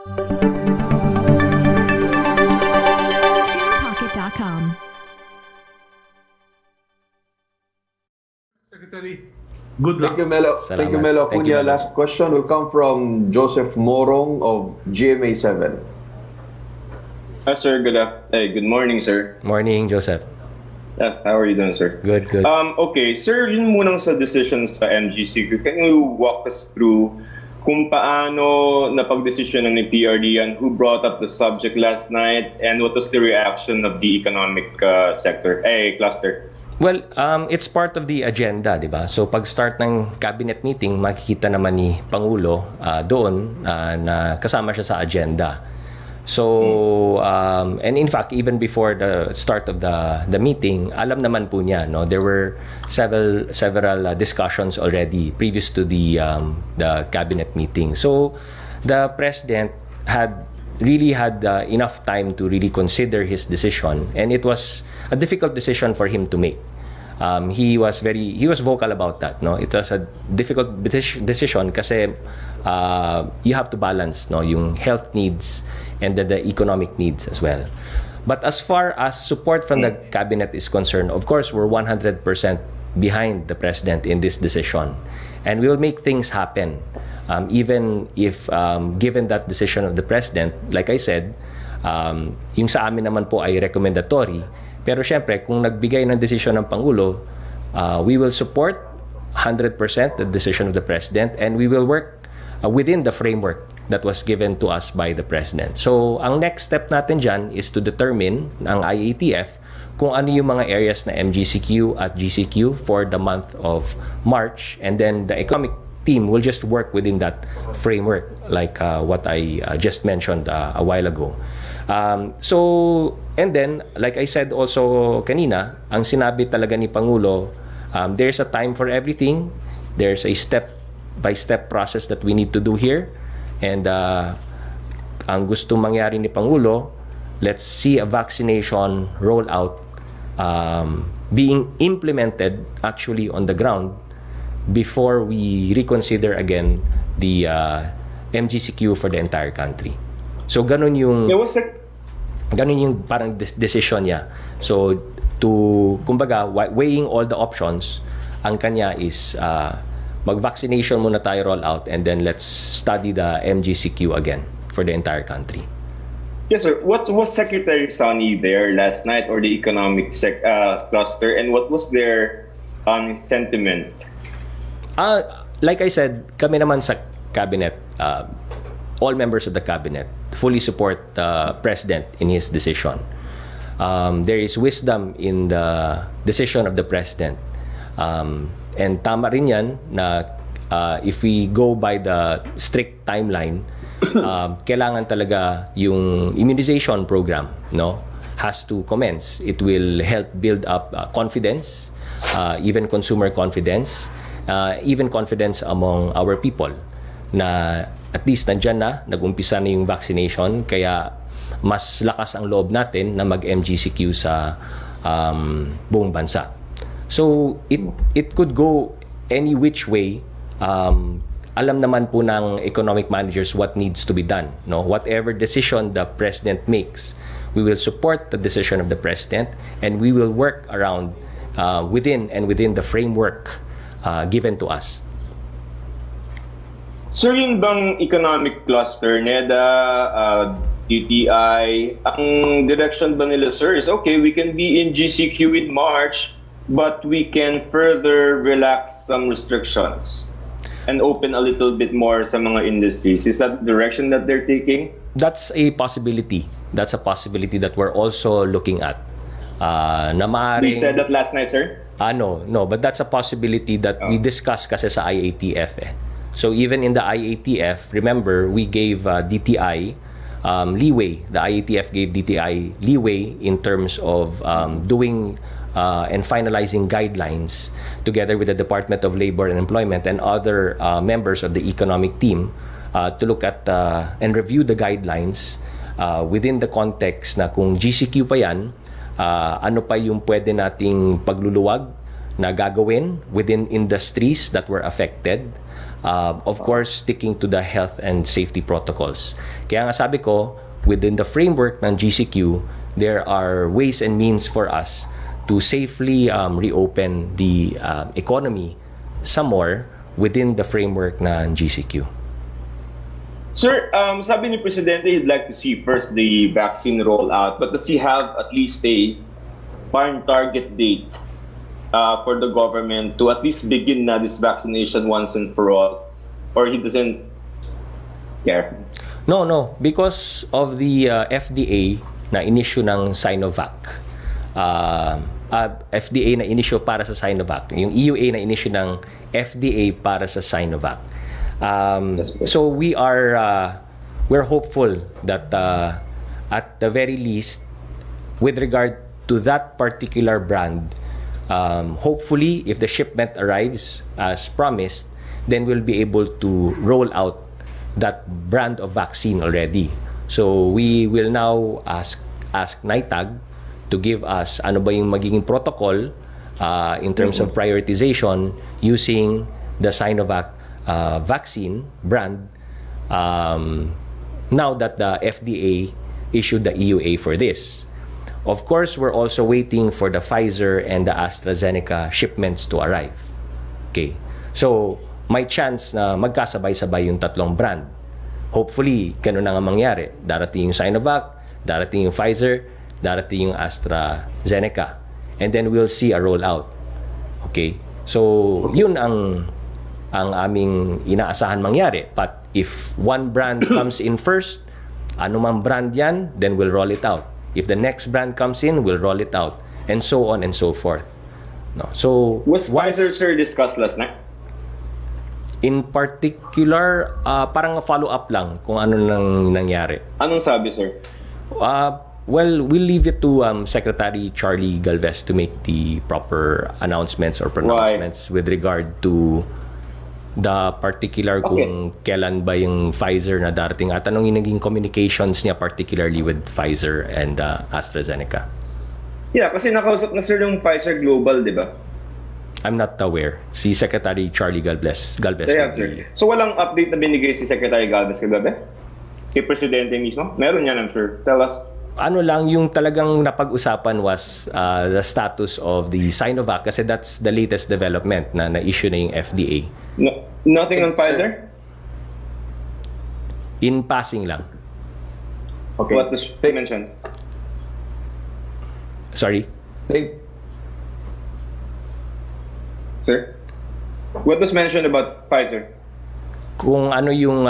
Pocket.com. Secretary, good luck. Thank you, Melo. Salamat. Thank you, Melo. Thank you, Cunha. Melo. Last question will come from Joseph Morong of GMA 7. Sir, good morning, sir. Morning, Joseph. Yes, how are you doing, sir? Good, good. Okay, sir, yun munang sa decisions sa MGCQ. Can you walk us through kung paano napag-desisyon ni PRD yan, who brought up the subject last night, and what was the reaction of the economic cluster? Well, it's part of the agenda, di ba? So pag-start ng cabinet meeting, makikita naman ni Pangulo doon na kasama siya sa agenda. So, and in fact, even before the start of the meeting, alam naman po niya, no, there were several discussions already previous to the cabinet meeting. So, the president really had enough time to really consider his decision, and it was a difficult decision for him to make. He was vocal about that, no. It was a difficult decision kasi you have to balance, no, yung health needs and the economic needs as well. But as far as support from the cabinet is concerned, of course, we're 100% behind the president in this decision, and we will make things happen. Even if given that decision of the president, like I said, yung sa amin naman po ay recommendatory. Pero syempre, kung nagbigay ng desisyon ng Pangulo, we will support 100% the decision of the President, and we will work within the framework that was given to us by the President. So, ang next step natin dyan is to determine ang IATF kung ano yung mga areas na MGCQ at GCQ for the month of March, and then the economic team will just work within that framework like what I just mentioned a while ago. So, and then, like I said also kanina, ang sinabi talaga ni Pangulo, there's a time for everything. There's a step-by-step process that we need to do here. And ang gusto mangyari ni Pangulo, let's see a vaccination rollout being implemented actually on the ground before we reconsider again the MGCQ for the entire country. So ganun yung parang decision niya. So kumbaga weighing all the options, ang kanya is mag-vaccination muna tayo roll out, and then let's study the MGCQ again for the entire country. Yes, sir. What was Secretary Sonny there last night, or the economic cluster, and what was their sentiment? Like I said, kami naman sa cabinet, all members of the cabinet fully support the president in his decision. There is wisdom in the decision of the president. And tama rin yan na if we go by the strict timeline, kailangan talaga yung immunization program, no, has to commence. It will help build up confidence, even consumer confidence, even confidence among our people na at least nandyan na, nag-umpisa na yung vaccination, kaya mas lakas ang loob natin na mag-MGCQ sa buong bansa. So, it could go any which way. Alam naman po ng economic managers what needs to be done. No? Whatever decision the President makes, we will support the decision of the President, and we will work around within the framework given to us. Sir, yung bang economic cluster, NEDA, DTI, ang direction ba nila, sir, is okay, we can be in GCQ in March, but we can further relax some restrictions and open a little bit more sa mga industries. Is that the direction that they're taking? That's a possibility. That's a possibility that we're also looking at. Na maaring, They said that last night, sir? No, but that's a possibility that we discussed kasi sa IATF eh. So even in the IATF, remember, we gave DTI leeway. The IATF gave DTI leeway in terms of doing and finalizing guidelines together with the Department of Labor and Employment and other members of the economic team to look at and review the guidelines within the context na kung GCQ pa yan, ano pa yung pwede nating pagluluwag na gagawin within industries that were affected. Of course, sticking to the health and safety protocols. Kaya nga sabi ko, within the framework ng GCQ, there are ways and means for us to safely reopen the economy some more within the framework ng GCQ. Sir, sabi ni Presidente he'd like to see first the vaccine rollout, but does he have at least a parang target date for the government to at least begin na this vaccination once and for all? Or he doesn't care? No. Because of the FDA na inisyu ng Sinovac, FDA na inisyu para sa Sinovac, yung EUA na inisyu ng FDA para sa Sinovac. So we're hopeful that at the very least, with regard to that particular brand, hopefully if the shipment arrives as promised, then we'll be able to roll out that brand of vaccine already. So we will now ask NITAG to give us ano ba yung magiging protocol in terms of prioritization using the Sinovac vaccine brand now that the FDA issued the EUA for this. Of course, we're also waiting for the Pfizer and the AstraZeneca shipments to arrive. Okay. So, may chance na magkasabay-sabay yung tatlong brand. Hopefully, ganun na nga mangyari. Darating yung Sinovac, darating yung Pfizer, darating yung AstraZeneca. And then we'll see a rollout. Okay? So, yun ang aming inaasahan mangyari. But if one brand comes in first, anumang brand yan, then we'll roll it out. If the next brand comes in, we'll roll it out. And so on and so forth. No. So, was Pfizer, sir, discussed last night? In particular, parang follow-up lang kung ano nang nangyari. Anong sabi, sir? Well, we'll leave it to Secretary Charlie Galvez to make the proper announcements or pronouncements with regard to the particular kung kailan ba yung Pfizer na darating at anong yung naging communications niya particularly with Pfizer and AstraZeneca. Yeah, kasi nakausap na sir yung Pfizer Global, di ba? I'm not aware. Si Secretary Charlie Galvez. So walang update na binigay si Secretary Galvez kagabi? Kay Presidente mismo? Meron yan, I'm sure. Tell us. Ano lang, yung talagang napag-usapan was the status of the Sinovac kasi that's the latest development na na-issue na yung FDA. Nothing on Pfizer? In passing lang. Okay. What was mentioned? Sorry? Sir? What was mentioned about Pfizer? Kung ano yung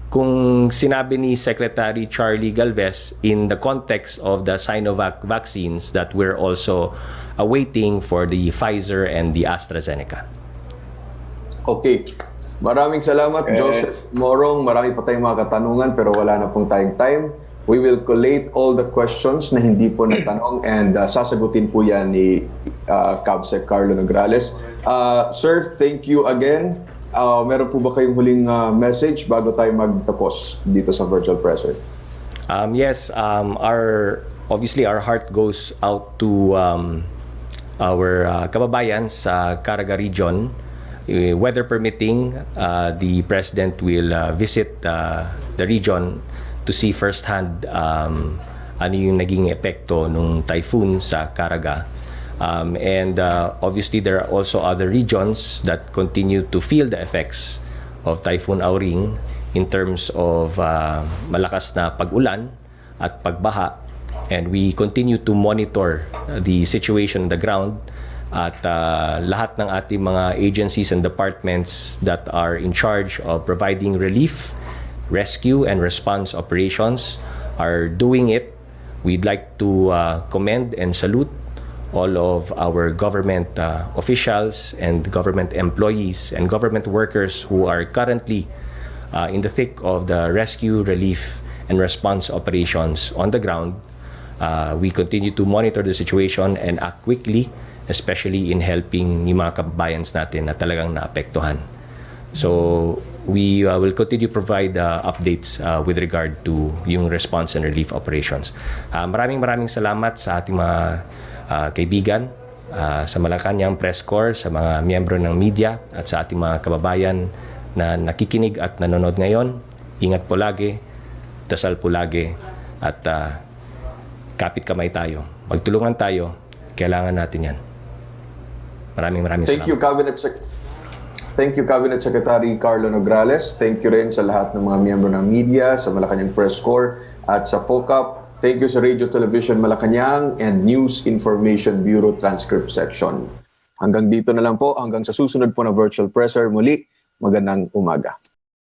kung sinabi ni Secretary Charlie Galvez in the context of the Sinovac vaccines that we're also awaiting for the Pfizer and the AstraZeneca. Okay. Maraming salamat, Joseph Morong. Marami pa tayong mga katanungan pero wala na pong tayong time. We will collate all the questions na hindi po natanong and sasagutin po yan ni Cabsec Karlo Nograles. Sir, thank you again. Meron po ba kayong huling message bago tayo magtapos dito sa virtual presser? Yes, obviously our heart goes out to our kababayan sa Caraga region. Weather permitting, the President will visit the region to see firsthand ano yung naging epekto ng typhoon sa Caraga. And obviously there are also other regions that continue to feel the effects of Typhoon Auring in terms of malakas na pag-ulan at pagbaha, and we continue to monitor the situation on the ground at lahat ng ating mga agencies and departments that are in charge of providing relief, rescue and response operations are doing it. We'd like to commend and salute all of our government officials and government employees and government workers who are currently in the thick of the rescue, relief, and response operations on the ground. We continue to monitor the situation and act quickly, especially in helping yung mga kababayans natin na talagang naapektuhan. So, we will continue to provide updates with regard to yung response and relief operations. Maraming salamat sa ating mga kaibigan sa Malacanang Press Corps, sa mga miyembro ng media at sa ating mga kababayan na nakikinig at nanonood ngayon. Ingat po lagi, dasal po lagi, at kapit kamay tayo. Magtulungan tayo, kailangan natin yan. Maraming salamat. Thank you, Cabinet Secretary Karlo Nograles. Thank you rin sa lahat ng mga miyembro ng media, sa Malacanang Press Corps at sa FOCAP. Thank you sa Radio Television Malacanang and News Information Bureau Transcript Section. Hanggang dito na lang po, hanggang sa susunod po na Virtual Presser. Muli, magandang umaga.